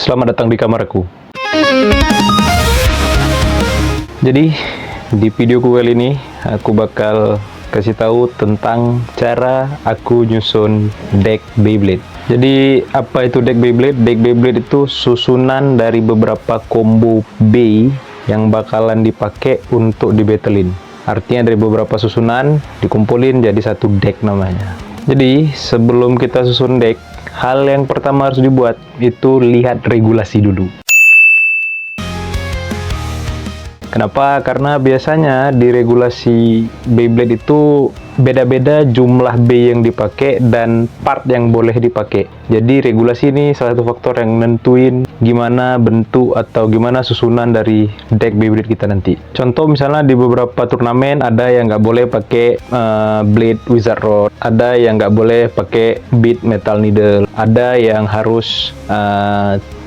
Selamat datang di kamarku. Jadi di videoku kali ini aku bakal kasih tahu tentang cara aku nyusun deck Beyblade. Jadi apa itu deck Beyblade? Deck Beyblade itu susunan dari beberapa combo Bey yang bakalan dipakai untuk dibattlein. Artinya dari beberapa susunan dikumpulin jadi satu deck namanya. Jadi sebelum kita susun deck, hal yang pertama harus dibuat itu lihat regulasi dulu. Kenapa? Karena biasanya di regulasi Beyblade itu beda-beda jumlah B yang dipakai dan part yang boleh dipakai. Jadi regulasi ini salah satu faktor yang nentuin gimana bentuk atau gimana susunan dari deck Beyblade kita nanti. Contoh misalnya di beberapa turnamen ada yang nggak boleh pakai blade wizard rod, ada yang nggak boleh pakai bead metal needle, ada yang harus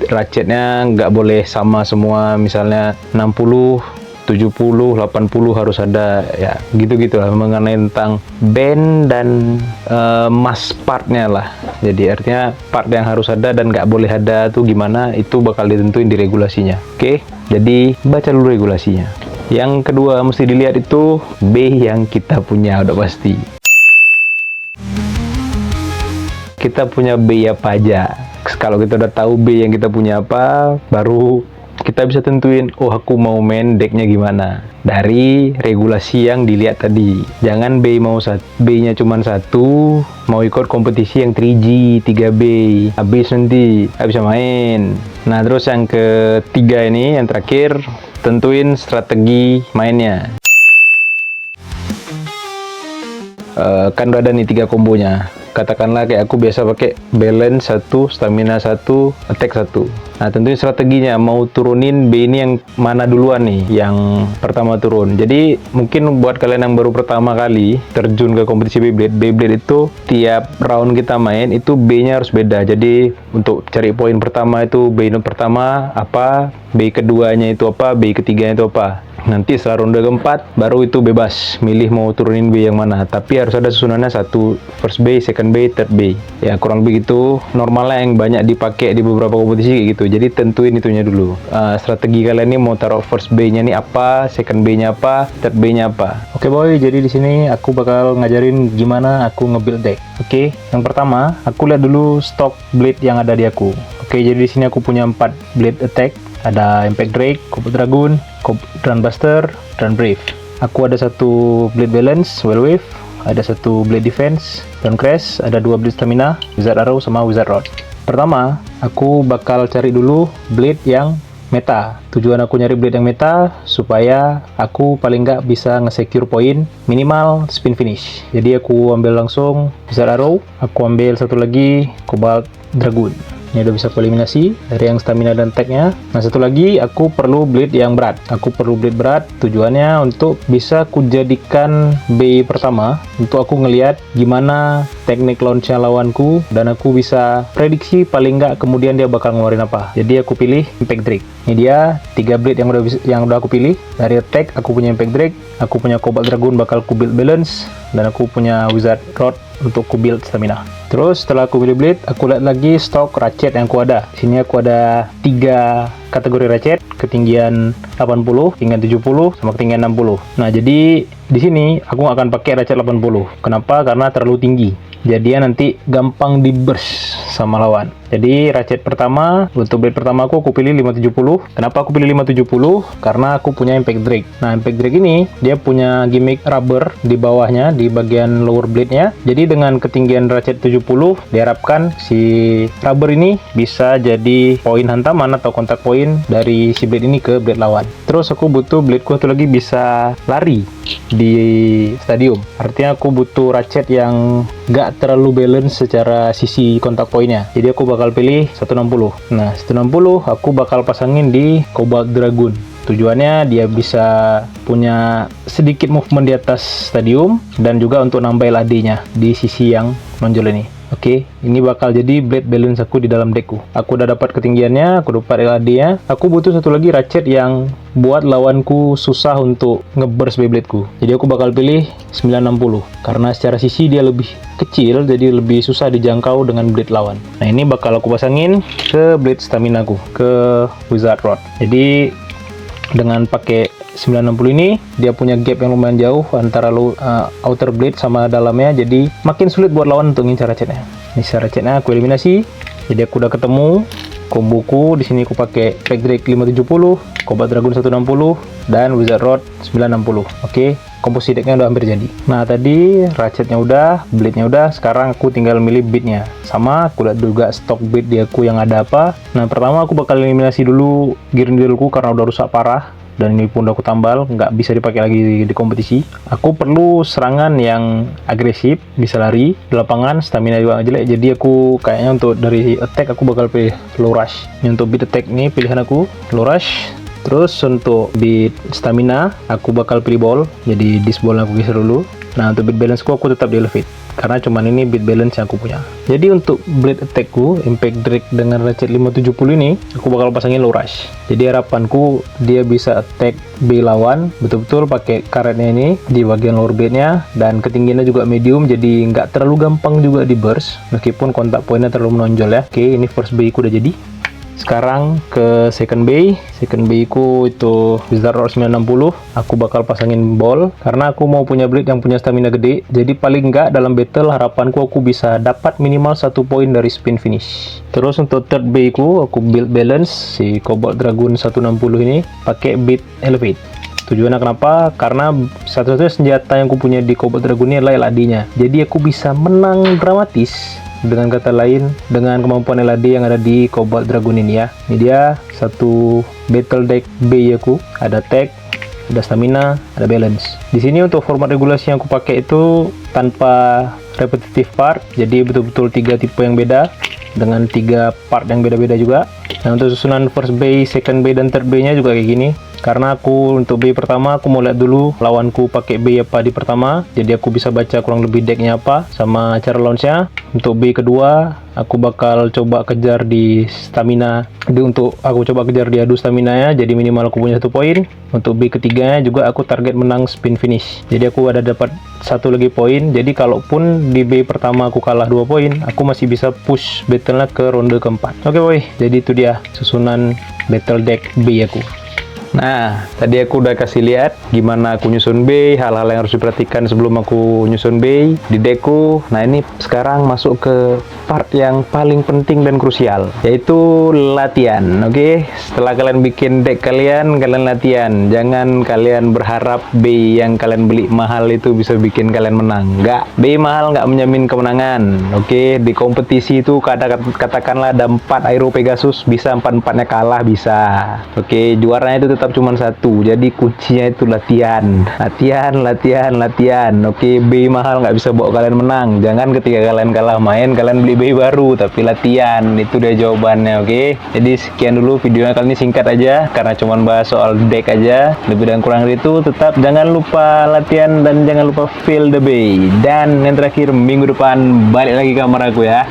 ratchetnya nggak boleh sama semua, misalnya 60 70, 80 harus ada, ya gitu-gitu lah, mengenai tentang band dan mass partnya lah. Jadi artinya part yang harus ada dan nggak boleh ada tuh gimana, itu bakal ditentuin di regulasinya. Oke, jadi baca dulu regulasinya. Yang kedua mesti dilihat itu B yang kita punya, udah pasti. Kita punya B apa aja. Kalau kita udah tahu B yang kita punya apa, baru kita bisa tentuin, oh aku mau main decknya gimana dari regulasi yang dilihat tadi. Jangan B-nya cuma satu, mau ikut kompetisi yang 3G, 3B, habis nanti nggak bisa main. Nah terus yang ketiga ini, yang terakhir, tentuin strategi mainnya. Kan udah ada nih 3 kombonya. Katakanlah kayak aku biasa pakai balance 1, stamina 1, attack 1. Nah tentunya strateginya mau turunin B ini yang mana duluan nih, yang pertama turun. Jadi mungkin buat kalian yang baru pertama kali terjun ke kompetisi Beyblade itu tiap round kita main itu B nya harus beda. Jadi untuk cari poin pertama itu B pertama apa, B keduanya itu apa, B ketiganya itu apa. Nanti setelah ronde keempat baru itu bebas milih mau turunin B yang mana, tapi harus ada susunannya satu, first B, second B, third B, ya kurang begitu normalnya yang banyak dipakai di beberapa kompetisi kayak gitu. Jadi tentuin itunya dulu, strategi kalian ini mau taruh first B nya nih apa, second B nya apa, third B nya apa. Oke boy, jadi di sini aku bakal ngajarin gimana aku nge-build deck. Oke, yang pertama aku lihat dulu stok blade yang ada di aku. Oke, jadi di sini aku punya 4 blade attack. Ada Impact Drake, Cobalt Dragoon, Drone Buster, dan Brave. Aku ada satu Blade Balance, Well Wave, ada satu Blade Defense, Drone Crash, ada 2 Blade Stamina, Wizard Arrow, sama Wizard Rod. Pertama, aku bakal cari dulu Blade yang meta. Tujuan aku nyari Blade yang meta supaya aku paling nggak bisa nge-secure poin minimal spin finish. Jadi aku ambil langsung Wizard Arrow, aku ambil satu lagi Cobalt Dragoon. Ini udah bisa aku eliminasi dari yang stamina dan attack-nya. Nah satu lagi aku perlu blade yang berat. Aku perlu blade berat, tujuannya untuk bisa aku jadikan B pertama untuk aku ngelihat gimana teknik launch-nya lawanku, dan aku bisa prediksi paling nggak kemudian dia bakal ngeluarin apa. Jadi aku pilih Impact Drake. Ini dia 3 blade yang udah aku pilih. Dari attack aku punya Impact Drake, aku punya Cobalt Dragoon bakal ku build balance, dan aku punya Wizard Rod untuk ku build stamina. Terus setelah aku pilih blade, aku lihat lagi stok ratchet yang aku ada. Di sini aku ada 3 kategori ratchet, ketinggian 80, ketinggian 70, sama ketinggian 60. Nah, jadi di sini aku nggak akan pakai ratchet 80. Kenapa? Karena terlalu tinggi. Jadi nanti gampang di burst sama lawan. Jadi ratchet pertama, untuk blade pertama aku pilih 570. Kenapa aku pilih 570? Karena aku punya Impact Drake. Nah, Impact Drake ini dia punya gimmick rubber di bawahnya, di bagian lower blade-nya. Jadi dengan ketinggian ratchet 70, diharapkan si rubber ini bisa jadi poin hantaman atau kontak poin dari si blade ini ke blade lawan. Terus aku butuh bladeku satu lagi bisa lari di stadium. Artinya aku butuh ratchet yang nggak terlalu balance secara sisi kontak poinnya. Jadi aku bakal pilih 160. Nah 160 aku bakal pasangin di Cobalt Dragoon. Tujuannya dia bisa punya sedikit movement di atas stadium dan juga untuk nambah LAD nya di sisi yang menonjol ini. Oke, ini bakal jadi blade balance aku di dalam deckku. Aku udah dapat ketinggiannya, aku dapat LAD-nya. Aku butuh satu lagi ratchet yang buat lawanku susah untuk ngeburst Beyblade-ku. Jadi aku bakal pilih 960 karena secara sisi dia lebih kecil, jadi lebih susah dijangkau dengan blade lawan. Nah, ini bakal aku pasangin ke blade stamina ku, ke Wizard Rod. Jadi dengan pakai 960 ini, dia punya gap yang lumayan jauh antara outer blade sama dalamnya, jadi makin sulit buat lawan untuk ngincar ratchetnya. Ini ratchetnya aku eliminasi, jadi aku udah ketemu komboku. Di sini aku pakai Pack Drake 570, Cobalt Dragon 160, dan Wizard Rod 960. Oke, komposisi decknya udah hampir jadi. Nah, tadi ratchetnya udah, blade-nya udah, sekarang aku tinggal milih beat-nya. Sama, aku lihat juga stok beat di aku yang ada apa. Nah, pertama aku bakal eliminasi dulu gear needle-ku karena udah rusak parah. Dan ini pun udah aku tambal, nggak bisa dipakai lagi di kompetisi. Aku perlu serangan yang agresif, bisa lari di lapangan, stamina juga jelek. Jadi aku kayaknya untuk dari attack aku bakal pilih low rush. Ini untuk beat attack nih pilihan aku, low rush. Terus untuk beat stamina aku bakal pilih ball, jadi disc ball aku geser dulu. Nah, untuk beat balance aku tetap di elevate karena cuman ini beat balance yang aku punya. Jadi untuk blade attack ku Impact Drake dengan ratchet 570 ini aku bakal pasangin low rush. Jadi harapanku dia bisa attack B lawan betul-betul pakai karetnya ini di bagian lower blade-nya, dan ketinggiannya juga medium, jadi nggak terlalu gampang juga di burst meskipun kontak poinnya terlalu menonjol ya. Oke, ini first B ku udah jadi. Sekarang ke second bay ku itu Wizard Rod 960. Aku bakal pasangin ball karena aku mau punya blade yang punya stamina gede. Jadi paling enggak dalam battle harapanku aku bisa dapat minimal 1 poin dari spin finish. Terus untuk third bay ku aku build balance si Cobalt Dragon 160 ini pakai beat elevate. Tujuannya kenapa? Karena satu-satunya senjata yang aku punya di Cobalt Dragon ini adalah LAD-nya. Jadi aku bisa menang dramatis. Dengan kata lain, dengan kemampuan LAD yang ada di Cobalt Dragon ini ya. Ini dia satu battle deck B aku. Ada tag, ada stamina, ada balance. Di sini untuk format regulasi yang aku pakai itu tanpa repetitive part. Jadi betul-betul 3 tipe yang beda dengan 3 part yang beda-beda juga. Nah, untuk susunan first bay, second bay, dan third bay-nya juga kayak gini. Karena aku untuk bay pertama aku mau lihat dulu lawanku pakai bay apa di pertama, jadi aku bisa baca kurang lebih decknya apa sama cara launch-nya. Untuk bay kedua aku bakal coba kejar di stamina, untuk aku coba kejar di adu stamina ya, jadi minimal aku punya 1 poin. Untuk bay ketiganya juga aku target menang spin finish, jadi aku ada dapat 1 lagi poin. Jadi kalaupun di bay pertama aku kalah 2 poin, aku masih bisa push battle-nya ke ronde keempat. Oke boy, jadi itu dia susunan battle deck bay aku. Nah, tadi aku udah kasih lihat gimana aku nyusun bay, hal-hal yang harus diperhatikan sebelum aku nyusun bay di deckku. Nah, ini sekarang masuk ke part yang paling penting dan krusial, yaitu latihan. Oke, setelah kalian bikin deck kalian latihan. Jangan kalian berharap bay yang kalian beli mahal itu bisa bikin kalian menang. Nggak, bay mahal nggak menjamin kemenangan. Oke, di kompetisi itu katakanlah ada 4 Aero Pegasus, bisa 4-4-nya kalah bisa. Oke, juaranya itu tetap cuma 1. Jadi kuncinya itu latihan. Oke, bay mahal nggak bisa bawa kalian menang. Jangan ketika kalian kalah main kalian beli bay baru, tapi latihan. Itu dia jawabannya. Oke, jadi sekian dulu videonya kali ini, singkat aja karena cuma bahas soal deck aja. Lebih dan kurang dari itu, tetap jangan lupa latihan dan jangan lupa feel the bay. Dan yang terakhir, minggu depan balik lagi kamar aku ya.